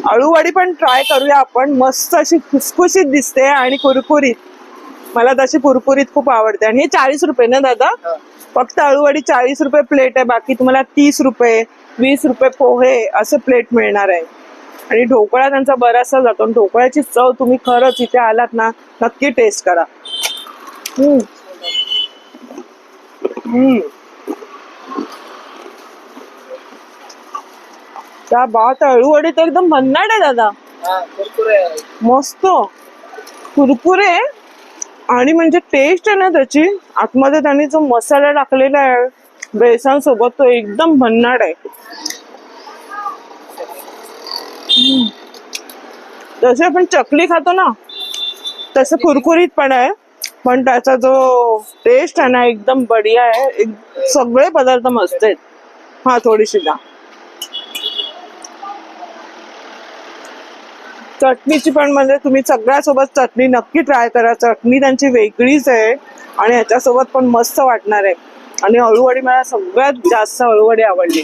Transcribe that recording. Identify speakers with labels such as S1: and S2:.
S1: अळूवडी पण ट्राय करूया आपण. मस्त अशी खुसखुशीत दिसते आणि कुरकुरीत. मला तशी कुरकुरीत खूप आवडते. आणि हे 40 रुपये ना दादा? फक्त अळूवडी 40 रुपये प्लेट आहे. बाकी तुम्हाला 30 रुपये 20 रुपये पोहे असं प्लेट मिळणार आहे. आणि ढोकळा त्यांचा बराचसा जातो. ढोकळ्याची चव तुम्ही खरंच इथे आलात ना नक्की टेस्ट करा. त्या बात, अळूवडी तर एकदम भन्नाट आहे दादा. मस्त कुरकुरे आणि म्हणजे टेस्ट आहे ना त्याची. आतमध्ये त्यांनी जो मसाला टाकलेला आहे बेसन सोबत तो एकदम भन्नाट आहे. जसे आपण चकली खातो ना तसं कुरकुरीत पण आहे. पण त्याचा जो टेस्ट आहे ना एकदम बढिया आहे. सगळे पदार्थ मस्त आहेत. हा थोडीशी द्या. चटणीची पण म्हणजे तुम्ही सगळ्यासोबत चटणी नक्की ट्राय करा. चटणी त्यांची वेगळीच आहे आणि ह्याच्यासोबत पण मस्त वाटणार आहे. आणि अळूवडी मला सगळ्यात जास्त अळूवडी आवडली.